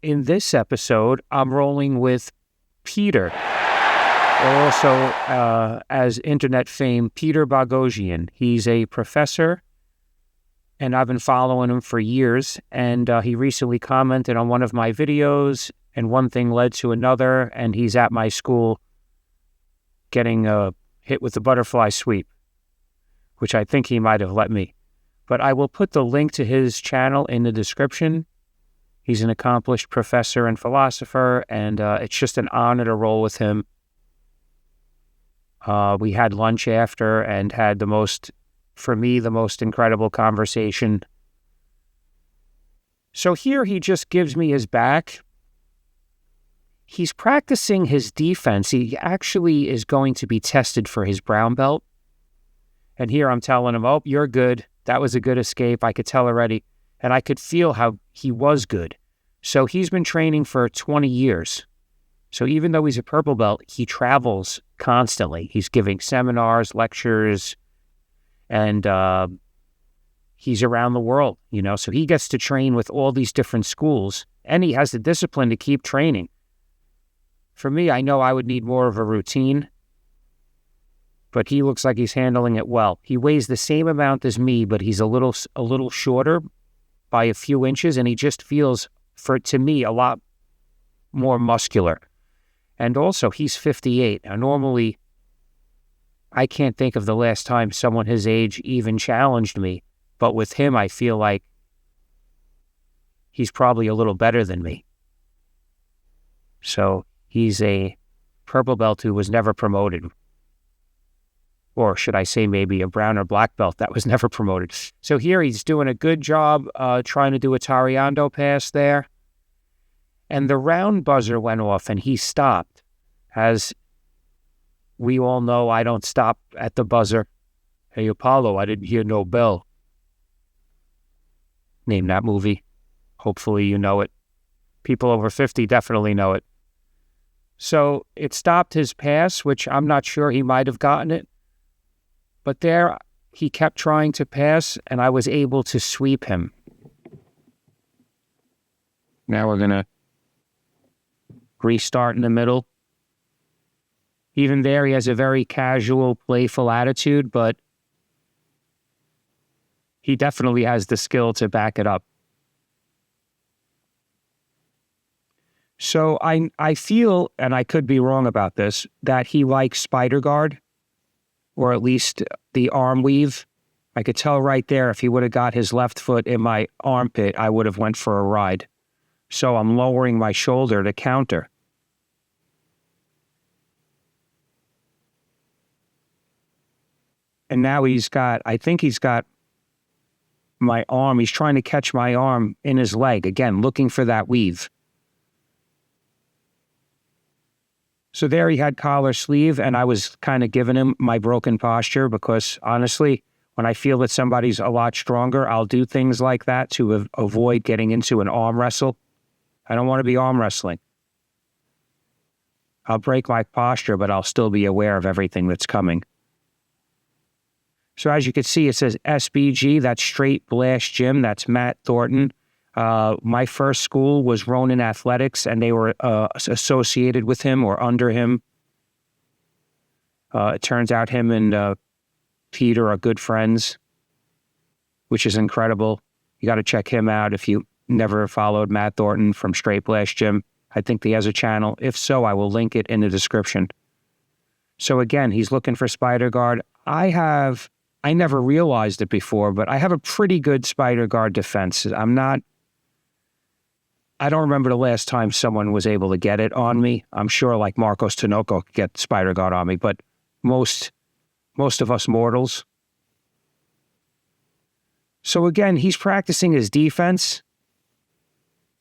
In this episode, I'm rolling with Peter, or also as internet fame, Peter Boghossian. He's a professor, and I've been following him for years, and he recently commented on one of my videos, and one thing led to another, and he's at my school getting hit with the butterfly sweep, which I think he might have let me. But I will put the link to his channel in the description. He's an accomplished professor and philosopher, and it's just an honor to roll with him. We had lunch after and had the most incredible conversation. So here he just gives me his back. He's practicing his defense. He actually is going to be tested for his brown belt. And here I'm telling him, oh, you're good. That was a good escape. I could tell already. And I could feel how he was good. So he's been training for 20 years. So even though he's a purple belt, he travels constantly. He's giving seminars, lectures, and he's around the world, So he gets to train with all these different schools, and he has the discipline to keep training. For me, I know I would need more of a routine, but he looks like he's handling it well. He weighs the same amount as me, but he's a little shorter by a few inches, and he just feels, to me, a lot more muscular. And also, he's 58. Now, normally, I can't think of the last time someone his age even challenged me, but with him, I feel like he's probably a little better than me. So he's a purple belt who was never promoted. Or should I say maybe a brown or black belt that was never promoted. So here he's doing a good job trying to do a Taekwondo pass there. And the round buzzer went off and he stopped. As we all know, I don't stop at the buzzer. Hey, Apollo, I didn't hear no bell. Name that movie. Hopefully you know it. People over 50 definitely know it. So it stopped his pass, which I'm not sure he might have gotten it. But there, he kept trying to pass, and I was able to sweep him. Now we're going to restart in the middle. Even there, he has a very casual, playful attitude, but he definitely has the skill to back it up. So I feel, and I could be wrong about this, that he likes spider guard, or at least the arm weave. I could tell right there if he would have got his left foot in my armpit, I would have went for a ride. So I'm lowering my shoulder to counter. And now I think he's got my arm. He's trying to catch my arm in his leg. Again, looking for that weave. So there he had collar sleeve, and I was kind of giving him my broken posture because, honestly, when I feel that somebody's a lot stronger, I'll do things like that to avoid getting into an arm wrestle. I don't want to be arm wrestling. I'll break my posture, but I'll still be aware of everything that's coming. So as you can see, it says SBG, that's Straight Blast Gym. That's Matt Thornton. My first school was Ronin Athletics, and they were associated with him or under him. It turns out him and Peter are good friends, which is incredible. You got to check him out if you never followed Matt Thornton from Straight Blast Gym. I think he has a channel. If so, I will link it in the description. So again, he's looking for spider guard. I never realized it before, but I have a pretty good spider guard defense. I don't remember the last time someone was able to get it on me. I'm sure like Marcos Tinoco could get spider guard on me, but most of us mortals. So again, he's practicing his defense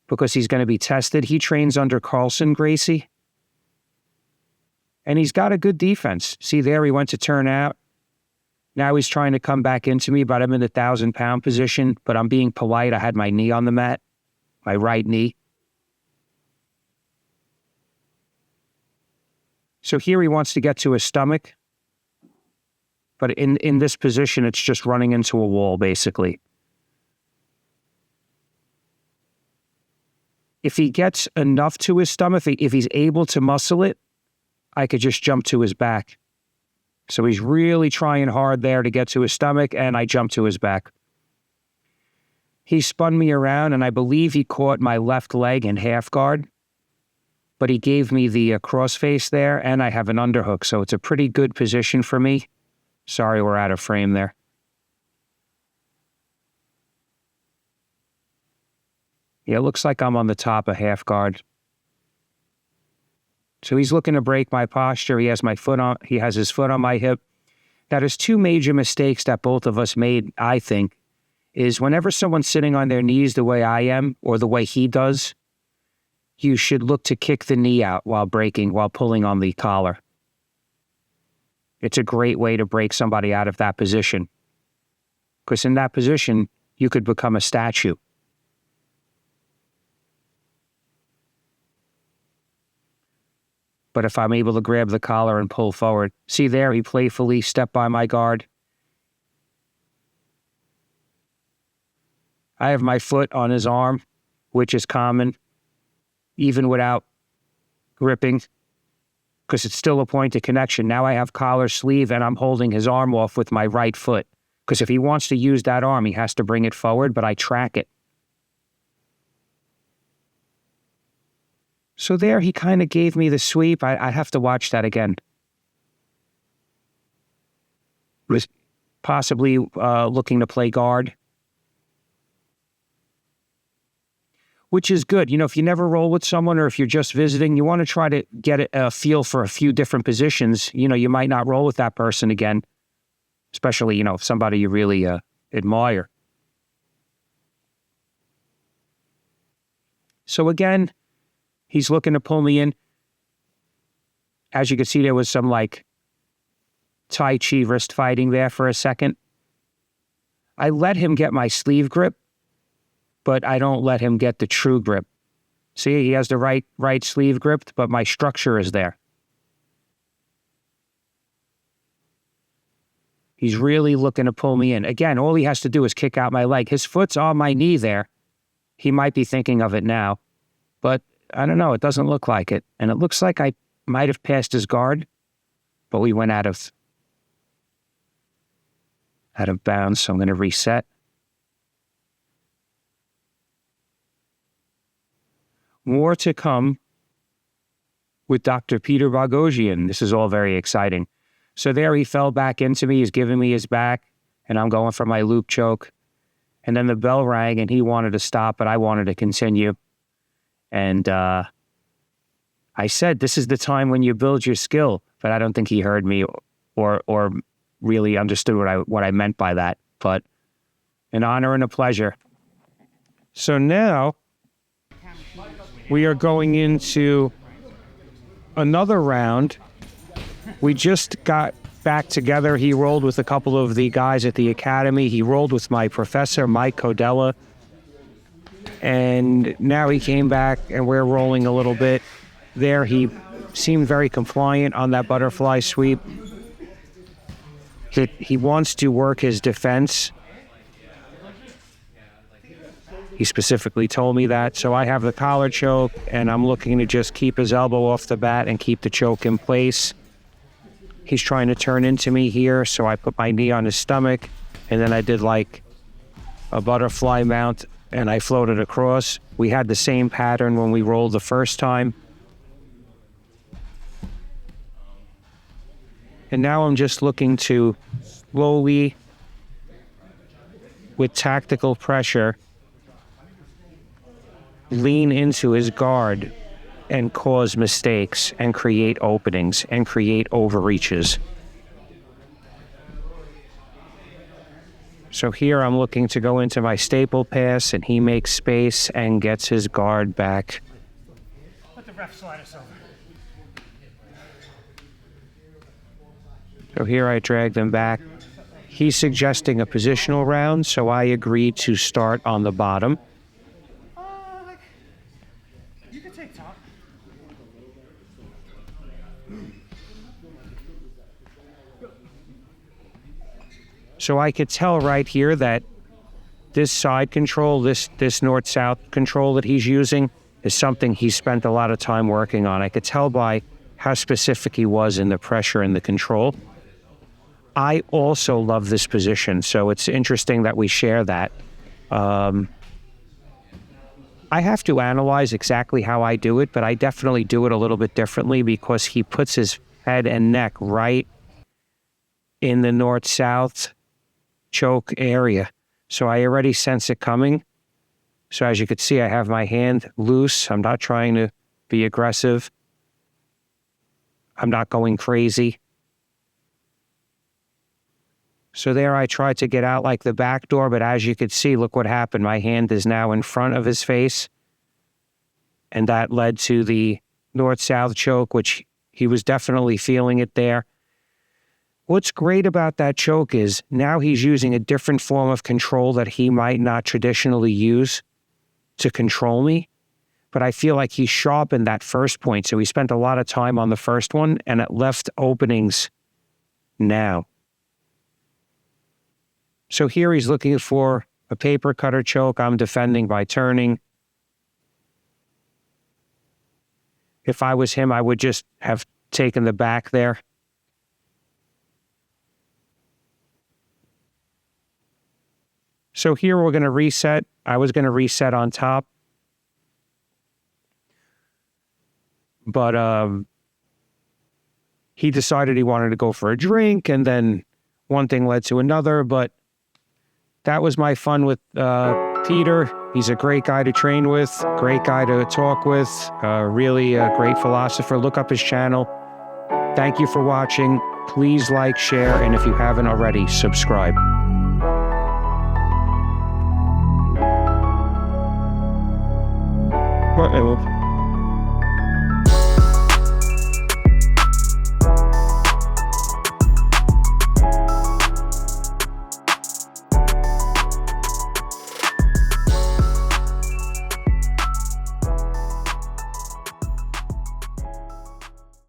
because he's going to be tested. He trains under Carlson Gracie. And he's got a good defense. See there, he went to turn out. Now he's trying to come back into me, but I'm in the 1,000-pound position, but I'm being polite. I had my knee on the mat, my right knee. So here he wants to get to his stomach, but in this position, it's just running into a wall, basically. If he gets enough to his stomach, if he's able to muscle it, I could just jump to his back. So he's really trying hard there to get to his stomach, and I jumped to his back. He spun me around, and I believe he caught my left leg in half guard, but he gave me the crossface there, and I have an underhook, so it's a pretty good position for me. Sorry, we're out of frame there. Yeah, it looks like I'm on the top of half guard. So he's looking to break my posture. He has his foot on my hip. Now, there's two major mistakes that both of us made, I think, is whenever someone's sitting on their knees the way I am, or the way he does, you should look to kick the knee out while pulling on the collar. It's a great way to break somebody out of that position. Because in that position, you could become a statue. But if I'm able to grab the collar and pull forward, see there, he playfully stepped by my guard. I have my foot on his arm, which is common, even without gripping, because it's still a point of connection. Now I have collar, sleeve, and I'm holding his arm off with my right foot. Because if he wants to use that arm, he has to bring it forward, but I track it. So there, he kind of gave me the sweep. I have to watch that again. Was possibly looking to play guard. Which is good. You know, if you never roll with someone or if you're just visiting, you want to try to get a feel for a few different positions. You know, you might not roll with that person again, especially, you know, if somebody you really admire. So again, he's looking to pull me in. As you can see, there was some like Tai Chi wrist fighting there for a second. I let him get my sleeve grip, but I don't let him get the true grip. See, he has the right sleeve gripped, but my structure is there. He's really looking to pull me in. Again, all he has to do is kick out my leg. His foot's on my knee there. He might be thinking of it now, but I don't know. It doesn't look like it. And it looks like I might have passed his guard, but we went out of bounds, so I'm going to reset. More to come with Dr. Peter Boghossian. This is all very exciting. So there he fell back into me. He's giving me his back, and I'm going for my loop choke. And then the bell rang, and he wanted to stop, but I wanted to continue. And I said, this is the time when you build your skill. But I don't think he heard me or really understood what I meant by that. But an honor and a pleasure. So now we are going into another round. We just got back together. He rolled with a couple of the guys at the academy. He rolled with my professor, Mike Codella. And now he came back and we're rolling a little bit. There he seemed very compliant on that butterfly sweep. He wants to work his defense. He specifically told me that. So I have the collar choke, and I'm looking to just keep his elbow off the bat and keep the choke in place. He's trying to turn into me here, so I put my knee on his stomach, and then I did like a butterfly mount, and I floated across. We had the same pattern when we rolled the first time. And now I'm just looking to slowly, with tactical pressure, lean into his guard and cause mistakes and create openings and create overreaches. So here I'm looking to go into my staple pass, and he makes space and gets his guard back. Let the ref slide us over. So here I drag them back. He's suggesting a positional round, so I agree to start on the bottom. You can take top. So I could tell right here that this side control, this north-south control that he's using, is something he spent a lot of time working on. I could tell by how specific he was in the pressure and the control. I also love this position, so it's interesting that we share that. I have to analyze exactly how I do it, but I definitely do it a little bit differently because he puts his head and neck right in the north-south choke area. So I already sense it coming. So as you can see, I have my hand loose. I'm not trying to be aggressive. I'm not going crazy. So there I tried to get out like the back door, but as you could see, look what happened. My hand is now in front of his face. And that led to the north-south choke, which he was definitely feeling it there. What's great about that choke is now he's using a different form of control that he might not traditionally use to control me. But I feel like he sharpened that first point. So he spent a lot of time on the first one, and it left openings now. So here he's looking for a paper cutter choke. I'm defending by turning. If I was him, I would just have taken the back there. So here we're going to reset. I was going to reset on top. But he decided he wanted to go for a drink, and then one thing led to another. But that was my fun with Peter. He's a great guy to train with, great guy to talk with, really a great philosopher. Look up his channel. Thank you for watching. Please like, share, and if you haven't already, subscribe. Whatever.